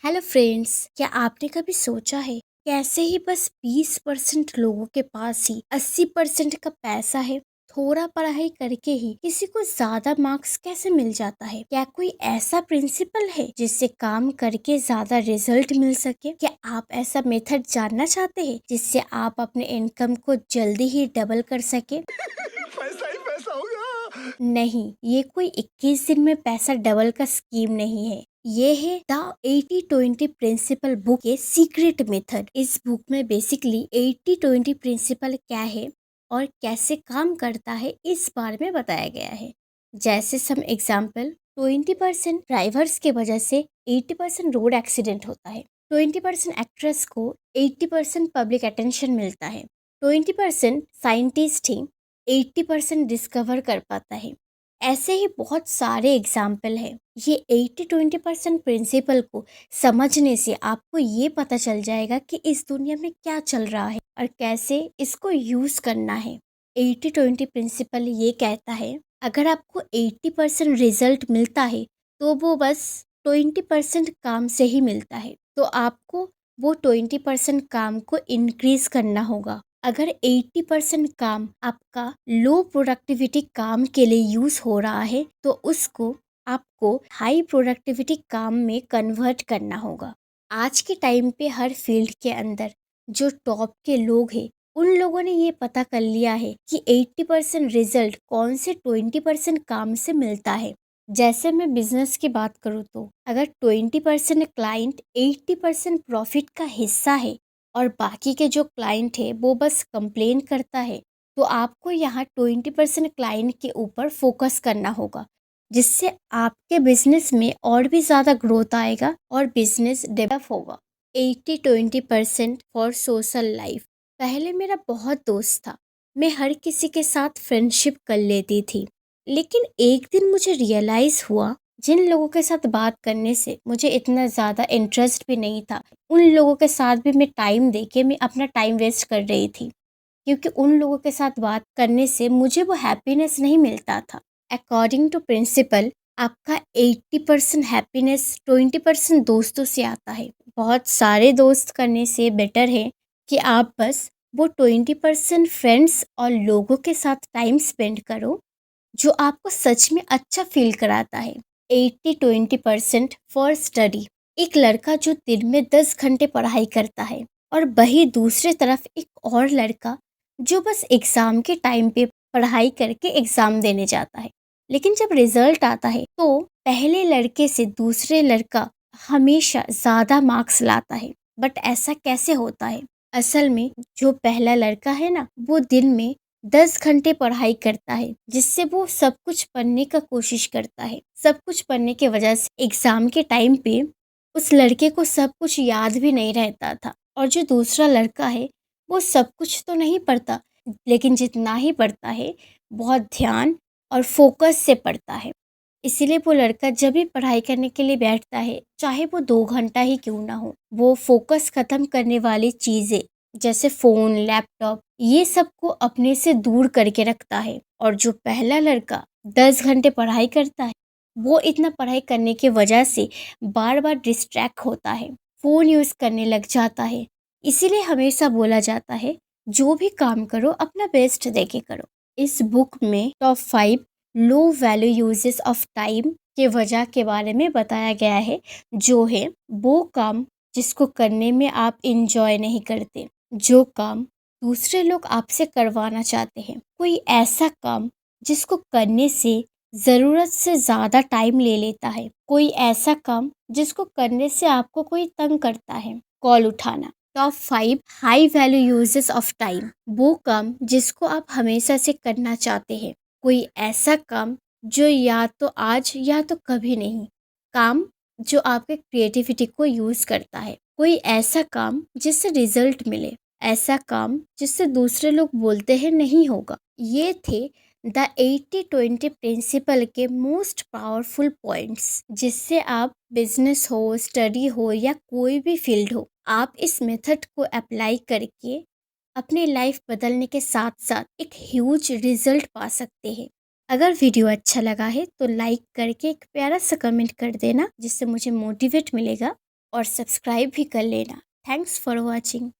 Hello friends, क्या आपने कभी सोचा है कैसे ही बस 20% लोगों के पास ही 80% का पैसा है। थोड़ा पढ़ाई करके ही किसी को ज्यादा मार्क्स कैसे मिल जाता है? क्या कोई ऐसा प्रिंसिपल है जिससे काम करके ज्यादा रिजल्ट मिल सके? क्या आप ऐसा मेथड जानना चाहते हैं जिससे आप अपने इनकम को जल्दी ही डबल कर सके? पैसा ही पैसा होगा। नहीं, ये कोई 21 दिन में पैसा डबल का स्कीम नहीं है। ये है द 80-20 प्रिंसिपल बुक के सीक्रेट मेथड। इस बुक में बेसिकली 80-20 प्रिंसिपल क्या है और कैसे काम करता है इस बारे में बताया गया है। जैसे सम एग्जाम्पल, 20% ड्राइवर्स के वजह से 80% रोड एक्सीडेंट होता है। 20% एक्ट्रेस को 80% पब्लिक अटेंशन मिलता है। 20% साइंटिस्ट ही 80% डिस्कवर कर पाता है। ऐसे ही बहुत सारे एग्जाम्पल हैं। ये 80-20% प्रिंसिपल को समझने से आपको ये पता चल जाएगा कि इस दुनिया में क्या चल रहा है और कैसे इसको यूज करना है। 80-20 प्रिंसिपल ये कहता है, अगर आपको 80% रिजल्ट मिलता है तो वो बस 20% काम से ही मिलता है। तो आपको वो 20% काम को इंक्रीज करना होगा। अगर 80% काम आपका लो प्रोडक्टिविटी काम के लिए यूज हो रहा है तो उसको आपको हाई प्रोडक्टिविटी काम में कन्वर्ट करना होगा। आज के टाइम पे हर फील्ड के अंदर जो टॉप के लोग हैं उन लोगों ने ये पता कर लिया है कि 80% रिजल्ट कौन से 20% काम से मिलता है। जैसे मैं बिजनेस की बात करूँ तो अगर 20% क्लाइंट 80% प्रॉफिट का हिस्सा है और बाकी के जो क्लाइंट है वो बस कंप्लेन करता है, तो आपको यहाँ 20% क्लाइंट के ऊपर फोकस करना होगा, जिससे आपके बिजनेस में और भी ज़्यादा ग्रोथ आएगा और बिजनेस डेवलप होगा। 80-20% फॉर सोशल लाइफ। पहले मेरा बहुत दोस्त था, मैं हर किसी के साथ फ्रेंडशिप कर लेती थी, लेकिन एक दिन मुझे रियलाइज़ हुआ जिन लोगों के साथ बात करने से मुझे इतना ज़्यादा इंटरेस्ट भी नहीं था, उन लोगों के साथ भी मैं टाइम देके मैं अपना टाइम वेस्ट कर रही थी, क्योंकि उन लोगों के साथ बात करने से मुझे वो हैप्पीनेस नहीं मिलता था। अकॉर्डिंग टू प्रिंसिपल, आपका 80% हैप्पीनेस 20% दोस्तों से आता है। बहुत सारे दोस्त करने से बेटर है कि आप बस वो 20% फ्रेंड्स और लोगों के साथ टाइम स्पेंड करो जो आपको सच में अच्छा फील कराता है। 80-20% फॉर स्टडी। एक लड़का जो दिन में 10 घंटे पढ़ाई करता है और वही दूसरे तरफ एक और लड़का जो बस एग्जाम के टाइम पे पढ़ाई करके एग्जाम देने जाता है, लेकिन जब रिजल्ट आता है तो पहले लड़के से दूसरे लड़का हमेशा ज्यादा मार्क्स लाता है। बट ऐसा कैसे होता है? असल में जो पहला लड़का है ना, वो दिन में 10 घंटे पढ़ाई करता है, जिससे वो सब कुछ पढ़ने का कोशिश करता है। सब कुछ पढ़ने के वजह से एग्जाम के टाइम पे उस लड़के को सब कुछ याद भी नहीं रहता था, और जो दूसरा लड़का है वो सब कुछ तो नहीं पढ़ता, लेकिन जितना ही पढ़ता है बहुत ध्यान और फोकस से पढ़ता है। इसीलिए वो लड़का जब भी पढ़ाई करने के लिए बैठता है, चाहे वो 2 घंटा ही क्यों ना हो, वो फोकस खत्म करने वाली चीजें जैसे फोन, लैपटॉप, ये सब को अपने से दूर करके रखता है। और जो पहला लड़का 10 घंटे पढ़ाई करता है, वो इतना पढ़ाई करने की वजह से बार बार डिस्ट्रैक्ट होता है, फोन यूज करने लग जाता है। इसीलिए हमेशा बोला जाता है, जो भी काम करो अपना बेस्ट देके करो। इस बुक में top 5 low value uses of time के वजह के बारे में बताया गया है, जो है वो काम जिसको करने में आप इंजॉय नहीं करते, जो काम दूसरे लोग आपसे करवाना चाहते हैं, कोई ऐसा काम जिसको करने से जरूरत से ज्यादा टाइम ले लेता है, कोई ऐसा काम जिसको करने से आपको कोई तंग करता है, कॉल उठाना। Top 5 high value uses of time, वो काम जिसको आप हमेशा से करना चाहते हैं, कोई ऐसा काम जो या तो आज या तो कभी नहीं, काम जो आपके क्रिएटिविटी को यूज करता है, कोई ऐसा काम जिससे रिजल्ट मिले, ऐसा काम जिससे दूसरे लोग बोलते हैं नहीं होगा। ये थे द 80-20 प्रिंसिपल के मोस्ट पावरफुल पॉइंट्स, जिससे आप बिजनेस हो, स्टडी हो या कोई भी फील्ड हो, आप इस मेथड को अप्लाई करके अपनी लाइफ बदलने के साथ साथ एक ह्यूज रिजल्ट पा सकते हैं। अगर वीडियो अच्छा लगा है तो लाइक करके एक प्यारा सा कमेंट कर देना, जिससे मुझे मोटिवेट मिलेगा और सब्सक्राइब भी कर लेना। Thanks for watching.